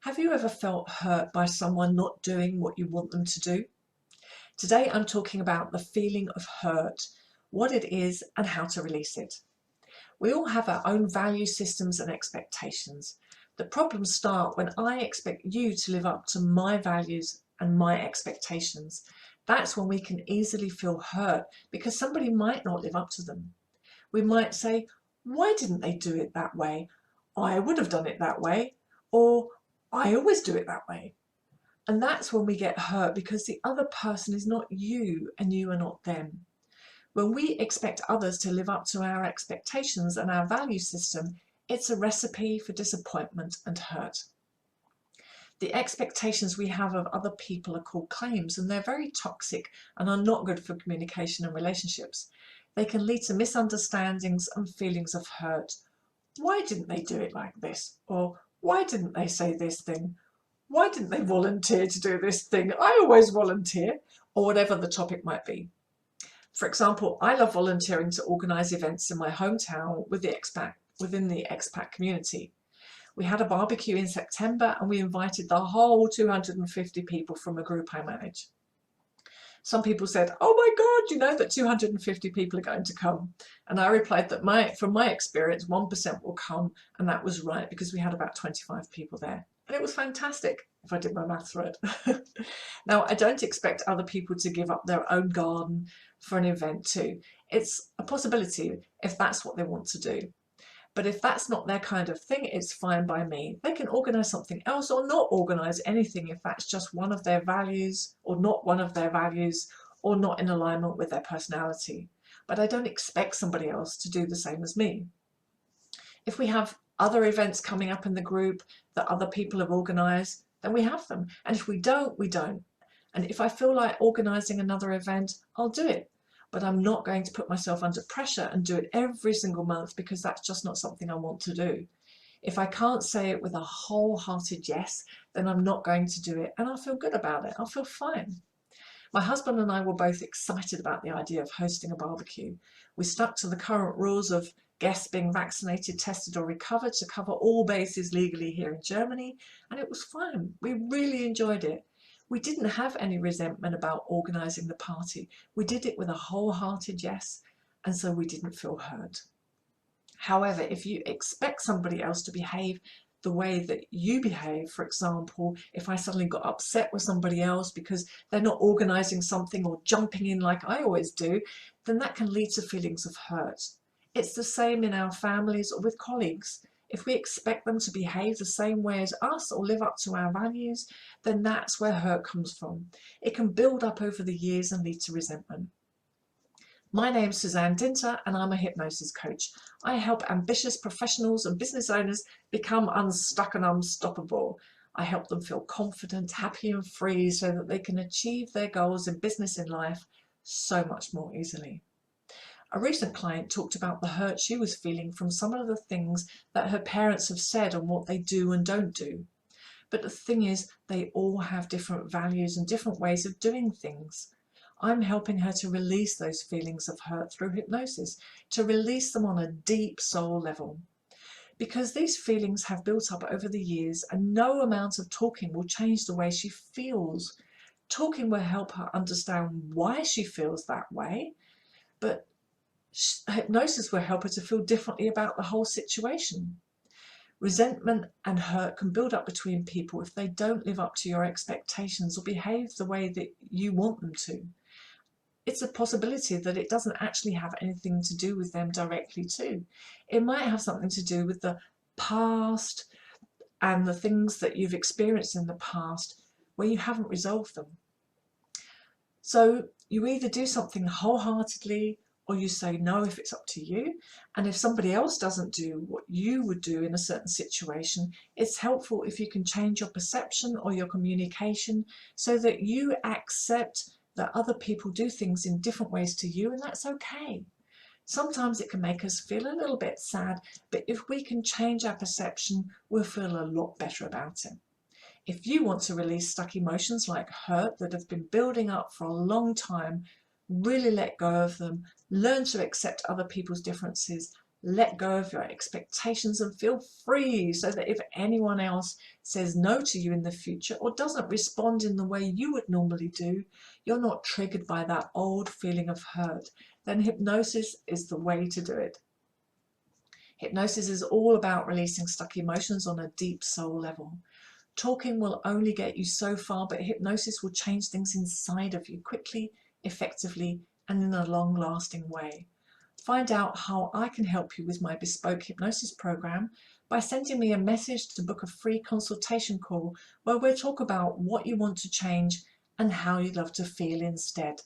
Have you ever felt hurt by someone not doing what you want them to do? Today I'm talking about the feeling of hurt, what it is and how to release it. We all have our own value systems and expectations. The problems start when I expect you to live up to my values and my expectations. That's when we can easily feel hurt because somebody might not live up to them. We might say, why didn't they do it that way? I would have done it that way. Or I always do it that way. And that's when we get hurt because the other person is not you and you are not them. When we expect others to live up to our expectations and our value system, it's a recipe for disappointment and hurt. The expectations we have of other people are called claims, and they're very toxic and are not good for communication and relationships. They can lead to misunderstandings and feelings of hurt. Why didn't they do it like this? Or why didn't they say this thing? Why didn't they volunteer to do this thing? I always volunteer, or whatever the topic might be. For example, I love volunteering to organise events in my hometown within the expat community. We had a barbecue in September and we invited the whole 250 people from a group I manage. Some people said, oh my God, you know that 250 people are going to come. And I replied that from my experience, 1% will come. And that was right because we had about 25 people there. And it was fantastic if I did my maths right. Now, I don't expect other people to give up their own garden for an event too. It's a possibility if that's what they want to do. But if that's not their kind of thing, it's fine by me. They can organise something else or not organise anything if that's just one of their values or not one of their values or not in alignment with their personality. But I don't expect somebody else to do the same as me. If we have other events coming up in the group that other people have organised, then we have them. And if we don't, we don't. And if I feel like organising another event, I'll do it. But I'm not going to put myself under pressure and do it every single month because that's just not something I want to do. If I can't say it with a wholehearted yes, then I'm not going to do it and I'll feel good about it. I'll feel fine. My husband and I were both excited about the idea of hosting a barbecue. We stuck to the current rules of guests being vaccinated, tested or recovered to cover all bases legally here in Germany, and it was fine. We really enjoyed it. We didn't have any resentment about organising the party. We did it with a wholehearted yes, and so we didn't feel hurt. However, if you expect somebody else to behave the way that you behave, for example, if I suddenly got upset with somebody else because they're not organising something or jumping in like I always do, then that can lead to feelings of hurt. It's the same in our families or with colleagues. If we expect them to behave the same way as us or live up to our values, then that's where hurt comes from. It can build up over the years and lead to resentment. My name's Suzanne Dinter and I'm a hypnosis coach. I help ambitious professionals and business owners become unstuck and unstoppable. I help them feel confident, happy and free so that they can achieve their goals in business and life so much more easily. A recent client talked about the hurt she was feeling from some of the things that her parents have said on what they do and don't do. But the thing is, they all have different values and different ways of doing things. I'm helping her to release those feelings of hurt through hypnosis, to release them on a deep soul level. Because these feelings have built up over the years and no amount of talking will change the way she feels. Talking will help her understand why she feels that way, but hypnosis will help her to feel differently about the whole situation. Resentment and hurt can build up between people if they don't live up to your expectations or behave the way that you want them to. It's a possibility that it doesn't actually have anything to do with them directly too. It might have something to do with the past and the things that you've experienced in the past where you haven't resolved them. So you either do something wholeheartedly or you say no if it's up to you. And if somebody else doesn't do what you would do in a certain situation, it's helpful if you can change your perception or your communication so that you accept that other people do things in different ways to you, and that's okay. Sometimes it can make us feel a little bit sad, but if we can change our perception, we'll feel a lot better about it. If you want to release stuck emotions like hurt that have been building up for a long time, really let go of them, learn to accept other people's differences, Let go of your expectations and feel free, so that if anyone else says no to you in the future or doesn't respond in the way you would normally do, you're not triggered by that old feeling of hurt. Then hypnosis is the way to do it. Hypnosis is all about releasing stuck emotions on a deep soul level. Talking will only get you so far, but hypnosis will change things inside of you quickly, effectively, and in a long-lasting way. Find out how I can help you with my bespoke hypnosis program by sending me a message to book a free consultation call where we'll talk about what you want to change and how you'd love to feel instead.